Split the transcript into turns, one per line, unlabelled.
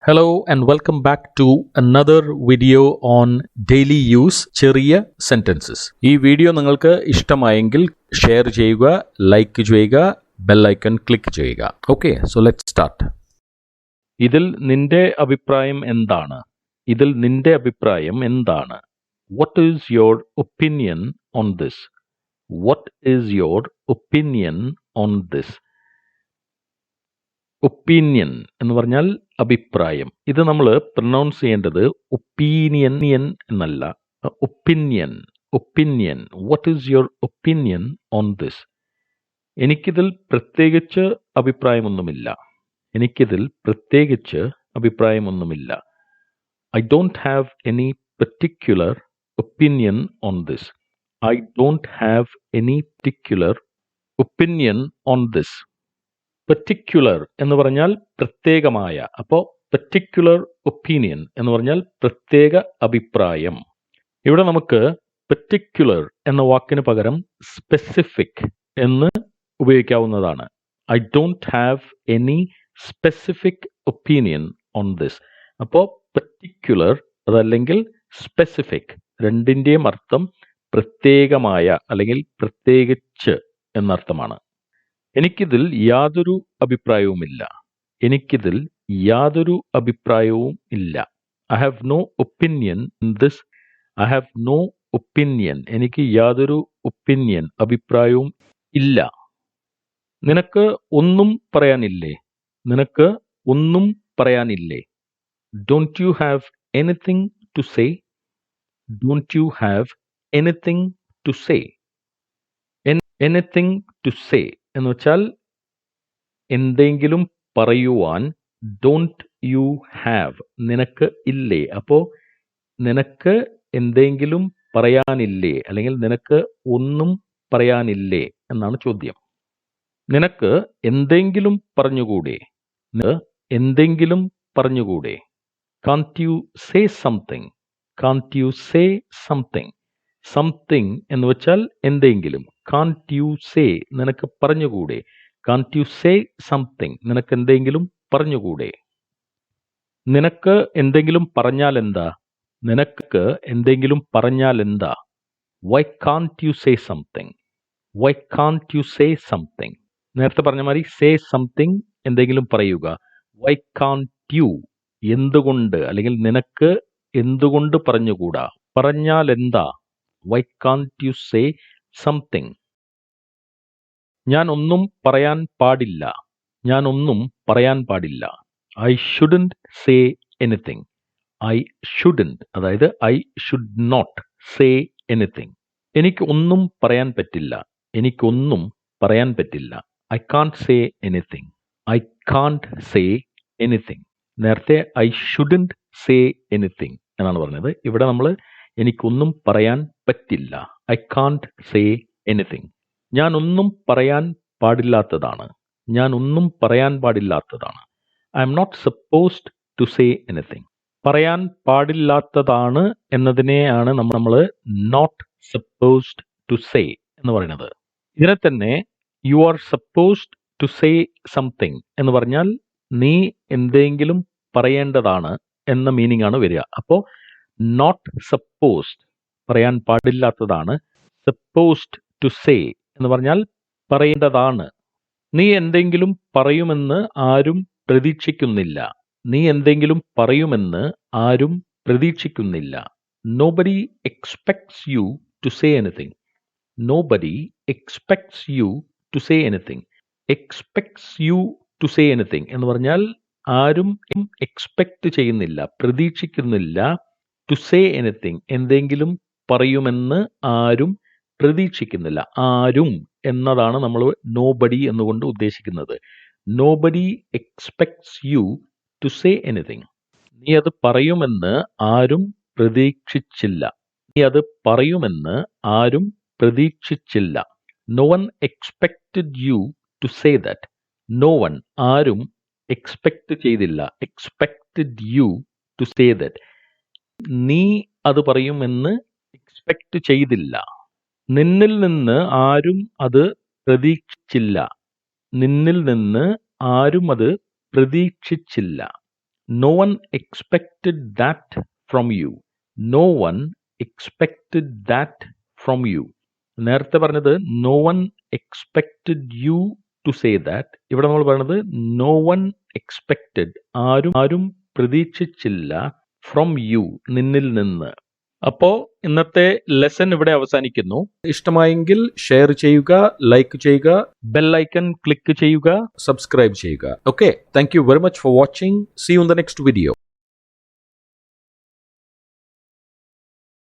Hello and welcome back to another video on daily use ചെറിയ sentences. ഈ video നിങ്ങൾക്ക് ഇഷ്ടമായെങ്കിൽ ഷെയർ ചെയ്യുക, ലൈക്ക് ചെയ്യുക, ബെൽ ഐക്കൺ ക്ലിക്ക് ചെയ്യുക. Okay, so let's start. ഇതിൽ നിന്റെ അഭിപ്രായം എന്താണ്? ഇതിൽ നിന്റെ അഭിപ്രായം എന്താണ്? What is your opinion on this? What is your opinion on this? Opinion എന്ന് പറഞ്ഞാൽ അഭിപ്രായം. ഇത് നമ്മൾ പ്രൊനൗൺസ് ചെയ്യേണ്ടത് ഒപ്പീനിയൻ എന്നല്ല, opinion. Opinion. What is your opinion on this? എനിക്കിതിൽ പ്രത്യേകിച്ച് അഭിപ്രായമൊന്നുമില്ല. എനിക്കിതിൽ പ്രത്യേകിച്ച് അഭിപ്രായമൊന്നുമില്ല. I don't have any particular opinion on this. I don't have any particular opinion on this. Particular എന്ന് പറഞ്ഞാൽ പ്രത്യേകമായ. അപ്പോൾ പെർട്ടിക്യുലർ ഒപ്പീനിയൻ എന്ന് പറഞ്ഞാൽ പ്രത്യേക അഭിപ്രായം. ഇവിടെ നമുക്ക് പെർട്ടിക്യുലർ എന്ന വാക്കിന് പകരം സ്പെസിഫിക് എന്ന് ഉപയോഗിക്കാവുന്നതാണ്. I don't have any specific opinion on this. അപ്പോൾ പെർട്ടിക്യുലർ അതല്ലെങ്കിൽ സ്പെസിഫിക് രണ്ടിൻ്റെയും അർത്ഥം പ്രത്യേകമായ അല്ലെങ്കിൽ പ്രത്യേകിച്ച് എന്നർത്ഥമാണ്. എനിക്കിതിൽ യാതൊരു അഭിപ്രായവുമില്ല. എനിക്കിതിൽ യാതൊരു അഭിപ്രായവും ഇല്ല. I have no opinion in this. I have no opinion. എനിക്ക് യാതൊരു ഒപ്പീനിയൻ അഭിപ്രായവും ഇല്ല. നിനക്ക് ഒന്നും പറയാനില്ലേ? നിനക്ക് ഒന്നും പറയാനില്ലേ? Don't you have anything to say? Don't you have anything to say? Anything to say എന്ന് വെച്ചാൽ എന്തെങ്കിലും പറയുവാൻ. ഡോണ്ട് യു ഹാവ് നിനക്ക് ഇല്ലേ. അപ്പോൾ നിനക്ക് എന്തെങ്കിലും പറയാനില്ലേ അല്ലെങ്കിൽ നിനക്ക് ഒന്നും പറയാനില്ലേ എന്നാണ് ചോദ്യം. നിനക്ക് എന്തെങ്കിലും പറഞ്ഞുകൂടെ? എന്തെങ്കിലും പറഞ്ഞുകൂടെ? Can't you say something? Can't you say something? Something എന്ന് വെച്ചാൽ എന്തെങ്കിലും. കാൻറ്റ് യു സേ നിനക്ക് പറഞ്ഞുകൂടെ? കാൻറ്റ് യു സേ സംതിങ് നിനക്ക് എന്തെങ്കിലും പറഞ്ഞുകൂടെ? നിനക്ക് എന്തെങ്കിലും പറഞ്ഞാൽ എന്താ? നിനക്ക് എന്തെങ്കിലും പറഞ്ഞാൽ എന്താ? Why can't you say something? Why can't you say something? നേരത്തെ പറഞ്ഞ മാതിരി സേ സംതിങ് എന്തെങ്കിലും പറയുക. വൈ കാൻറ്റ് യു എന്തുകൊണ്ട് അല്ലെങ്കിൽ നിനക്ക് എന്തുകൊണ്ട് പറഞ്ഞുകൂടാ? പറഞ്ഞാൽ എന്താ? Why can't you say something? ഞാൻ ഒന്നും പറയാൻ പാടില്ല. ഞാൻ ഒന്നും പറയാൻ പാടില്ല. I shouldn't say anything. I shouldn't അതായത് I should not say anything. എനിക്ക് ഒന്നും പറയാൻ പറ്റില്ല. എനിക്കൊന്നും പറയാൻ പറ്റില്ല. I can't say anything. I can't say anything. നേരത്തെ ഐ ഷുഡൻറ്റ് സേ എനിത്തിങ് എന്നാണ് പറഞ്ഞത്. ഇവിടെ നമ്മൾ എനിക്കൊന്നും പറയാൻ പറ്റില്ല. I can't say anything. ഞാൻ ഒന്നും പറയാൻ പാടില്ലാത്തതാണ്. ഞാൻ ഒന്നും പറയാൻ പാടില്ലാത്തതാണ്. I am not supposed to say anything. പറയാൻ പാടില്ലാത്തതാണ് എന്നതിനെയാണ് നമ്മൾ നോട്ട് സപ്പോസ്ഡ് ടു സേ എന്ന് പറയുന്നത്. ഇതിനെ തന്നെ you are supposed to say something എന്ന് പറഞ്ഞാൽ നീ എന്തെങ്കിലും പറയേണ്ടതാണ് എന്ന മീനിങ് ആണ് വരിക. അപ്പോൾ നോട്ട് സപ്പോസ്ഡ് പറയാൻ പാടില്ലാത്തതാണ്. സപ്പോസ്ഡ് ടു സേ എന്ന് പറഞ്ഞാൽ പറയേണ്ടതാണ്. നീ എന്തെങ്കിലും പറയുമെന്ന് ആരും പ്രതീക്ഷിക്കുന്നില്ല. നീ എന്തെങ്കിലും പറയുമെന്ന് ആരും പ്രതീക്ഷിക്കുന്നില്ല. Nobody expects you to say anything. Nobody expects you to say anything. Expects you to say anything എന്ന് പറഞ്ഞാൽ ആരും എക്സ്പെക്ട് ചെയ്യുന്നില്ല, പ്രതീക്ഷിക്കുന്നില്ല. ടു സേ എനിത്തിങ് എന്തെങ്കിലും പറയുമെന്ന് ആരും പ്രതീക്ഷിക്കുന്നില്ല. ആരും എന്നതാണ് നമ്മൾ നോബഡി എന്നുകൊണ്ട് ഉദ്ദേശിക്കുന്നത്. Nobody expects you to say anything. നീ അത് പറയുമെന്ന് ആരും പ്രതീക്ഷിച്ചില്ല. നീ അത് പറയുമെന്ന് ആരും പ്രതീക്ഷിച്ചില്ല. No one expected you to say that. No one ആരും എക്സ്പെക്ട് ചെയ്തില്ല. Expected you to say that നീ അത് പറയുമെന്ന് എക്സ്പെക്ട് ചെയ്തില്ല. നിന്നിൽ നിന്ന് ആരും അത് പ്രതീക്ഷിച്ചില്ല. നിന്നിൽ നിന്ന് ആരും അത് പ്രതീക്ഷിച്ചില്ല. No one expected that from you. No one expected that from you. നേരത്തെ പറഞ്ഞത് no one expected you to say that. ഇവിടെ നമ്മൾ പറഞ്ഞത് no one expected. ആരും പ്രതീക്ഷിച്ചില്ല from you, നിന്നിൽ നിന്ന്. അപ്പോ ഇന്നത്തെ ലെസൺ ഇവിടെ അവസാനിക്കുന്നു. ഇഷ്ടമായെങ്കിൽ ഷെയർ ചെയ്യുക, ലൈക്ക് ചെയ്യുക, ബെൽ ഐക്കൺ ക്ലിക്ക് ചെയ്യുക, സബ്സ്ക്രൈബ് ചെയ്യുക. Okay, thank you very much for watching. See you in the next video.